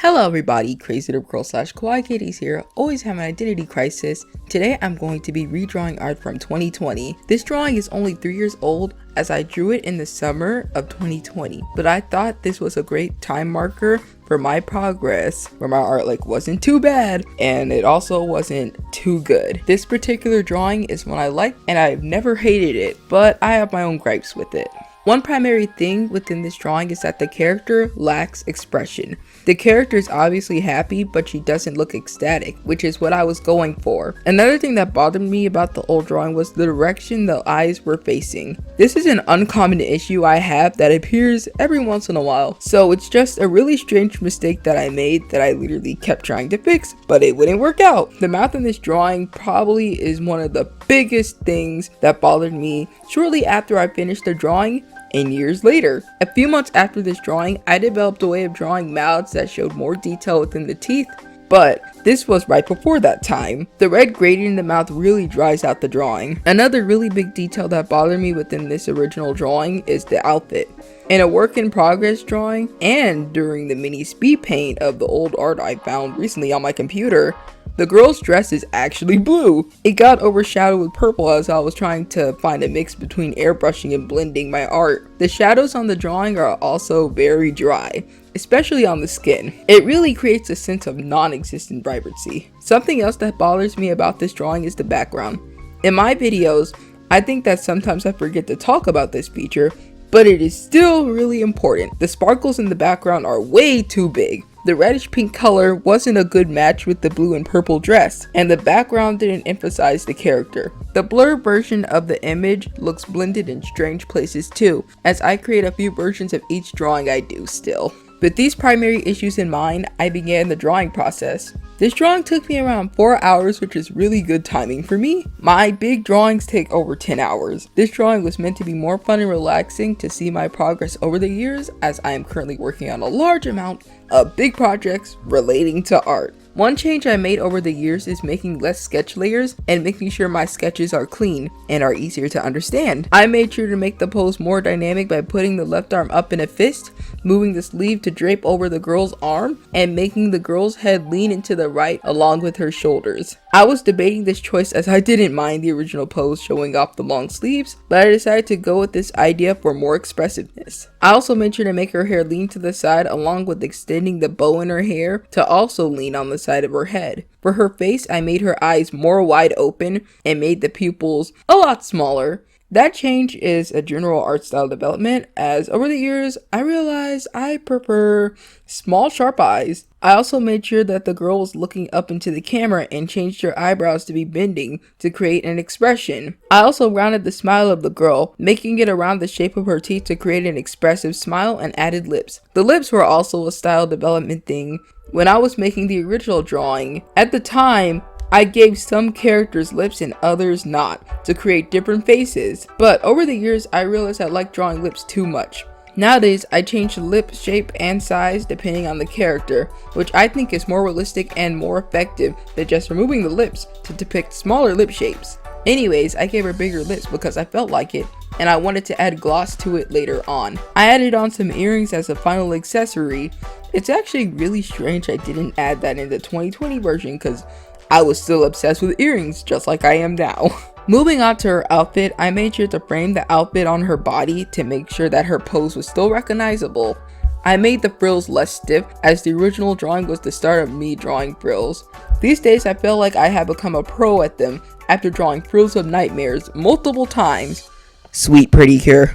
Hello everybody, Crazy Little Girl / Kawaii Kitties here, always have an identity crisis. Today I'm going to be redrawing art from 2020. This drawing is only 3 years old as I drew it in the summer of 2020, but I thought this was a great time marker for my progress where my art wasn't too bad and it also wasn't too good. This particular drawing is one I like and I've never hated it, but I have my own gripes with it. One primary thing within this drawing is that the character lacks expression. The character is obviously happy, but she doesn't look ecstatic, which is what I was going for. Another thing that bothered me about the old drawing was the direction the eyes were facing. This is an uncommon issue I have that appears every once in a while, so it's just a really strange mistake that I made that I literally kept trying to fix, but it wouldn't work out. The mouth in this drawing probably is one of the biggest things that bothered me shortly after I finished the drawing. And years later, a few months after this drawing, I developed a way of drawing mouths that showed more detail within the teeth, but this was right before that time. The red gradient in the mouth really dries out the drawing. Another really big detail that bothered me within this original drawing is the outfit. In a work in progress drawing and during the mini speed paint of the old art I found recently on my computer, the girl's dress is actually blue. It got overshadowed with purple as I was trying to find a mix between airbrushing and blending my art. The shadows on the drawing are also very dry, especially on the skin. It really creates a sense of non-existent vibrancy. Something else that bothers me about this drawing is the background. In my videos, I think that sometimes I forget to talk about this feature, but it is still really important. The sparkles in the background are way too big. The reddish pink color wasn't a good match with the blue and purple dress, and the background didn't emphasize the character. The blurred version of the image looks blended in strange places too, as I create a few versions of each drawing I do still. With these primary issues in mind, I began the drawing process. This drawing took me around 4 hours, which is really good timing for me. My big drawings take over 10 hours. This drawing was meant to be more fun and relaxing to see my progress over the years, as I am currently working on a large amount of big projects relating to art. One change I made over the years is making less sketch layers and making sure my sketches are clean and are easier to understand. I made sure to make the pose more dynamic by putting the left arm up in a fist, moving the sleeve to drape over the girl's arm, and making the girl's head lean into the right along with her shoulders. I was debating this choice as I didn't mind the original pose showing off the long sleeves, but I decided to go with this idea for more expressiveness. I also made sure to make her hair lean to the side along with extending the bow in her hair to also lean on the side of her head. For her face, I made her eyes more wide open and made the pupils a lot smaller. That change is a general art style development, as over the years I realized I prefer small sharp eyes. I also made sure that the girl was looking up into the camera and changed her eyebrows to be bending to create an expression. I also rounded the smile of the girl, making it around the shape of her teeth to create an expressive smile, and added lips. The lips were also a style development thing when I was making the original drawing. At the time, I gave some characters lips and others not, to create different faces, but over the years I realized I liked drawing lips too much. Nowadays, I change the lip shape and size depending on the character, which I think is more realistic and more effective than just removing the lips to depict smaller lip shapes. Anyways, I gave her bigger lips because I felt like it, and I wanted to add gloss to it later on. I added on some earrings as a final accessory. It's actually really strange I didn't add that in the 2020 version because I was still obsessed with earrings, just like I am now. Moving on to her outfit, I made sure to frame the outfit on her body to make sure that her pose was still recognizable. I made the frills less stiff, as the original drawing was the start of me drawing frills. These days I feel like I have become a pro at them after drawing Frills of Nightmares multiple times. Sweet pretty cure.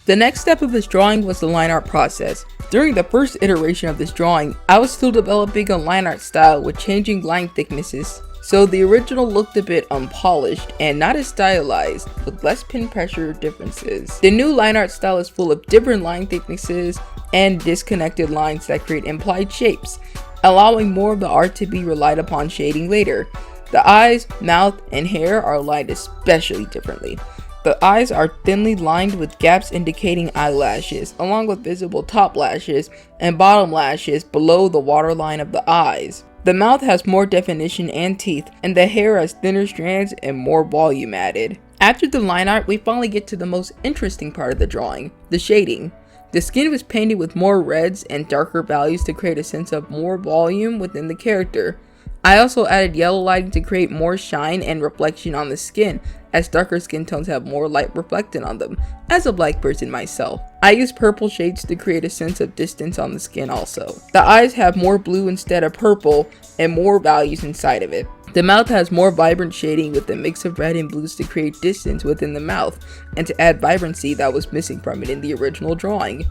The next step of this drawing was the line art process. During the first iteration of this drawing, I was still developing a line art style with changing line thicknesses, so the original looked a bit unpolished and not as stylized, with less pin pressure differences. The new line art style is full of different line thicknesses and disconnected lines that create implied shapes, allowing more of the art to be relied upon shading later. The eyes, mouth, and hair are lined especially differently. The eyes are thinly lined with gaps indicating eyelashes, along with visible top lashes and bottom lashes below the waterline of the eyes. The mouth has more definition and teeth, and the hair has thinner strands and more volume added. After the line art, we finally get to the most interesting part of the drawing, the shading. The skin was painted with more reds and darker values to create a sense of more volume within the character. I also added yellow lighting to create more shine and reflection on the skin, as darker skin tones have more light reflected on them, as a black person myself. I used purple shades to create a sense of distance on the skin also. The eyes have more blue instead of purple, and more values inside of it. The mouth has more vibrant shading with a mix of red and blues to create distance within the mouth, and to add vibrancy that was missing from it in the original drawing.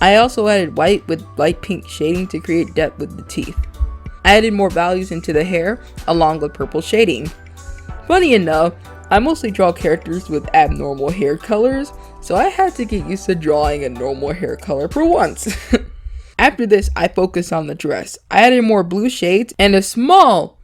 I also added white with light pink shading to create depth with the teeth. I added more values into the hair, along with purple shading. Funny enough, I mostly draw characters with abnormal hair colors, so I had to get used to drawing a normal hair color for once. After this, I focused on the dress. I added more blue shades and a small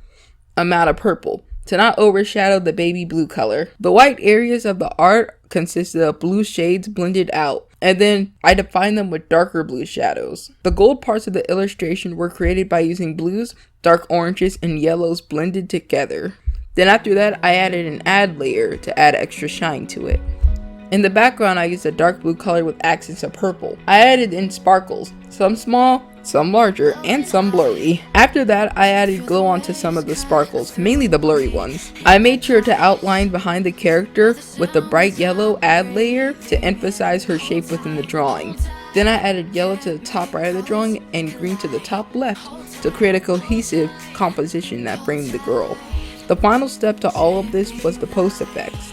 amount of purple to not overshadow the baby blue color. The white areas of the art consisted of blue shades blended out, and then I defined them with darker blue shadows. The gold parts of the illustration were created by using blues, dark oranges, and yellows blended together. Then after that, I added an add layer to add extra shine to it. In the background, I used a dark blue color with accents of purple. I added in sparkles, some small, some larger, and some blurry. After that, I added glow onto some of the sparkles, mainly the blurry ones. I made sure to outline behind the character with the bright yellow add layer to emphasize her shape within the drawing. Then I added yellow to the top right of the drawing and green to the top left to create a cohesive composition that framed the girl. The final step to all of this was the post effects.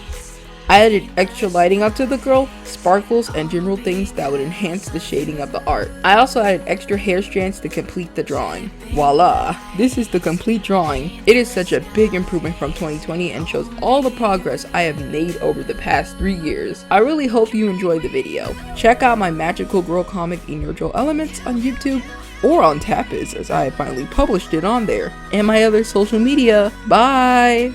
I added extra lighting onto the girl, sparkles, and general things that would enhance the shading of the art. I also added extra hair strands to complete the drawing. Voila! This is the complete drawing. It is such a big improvement from 2020 and shows all the progress I have made over the past 3 years. I really hope you enjoyed the video. Check out my Magical Girl comic in Your Joe Elements on YouTube or on Tapas, as I have finally published it on there, and my other social media. Bye!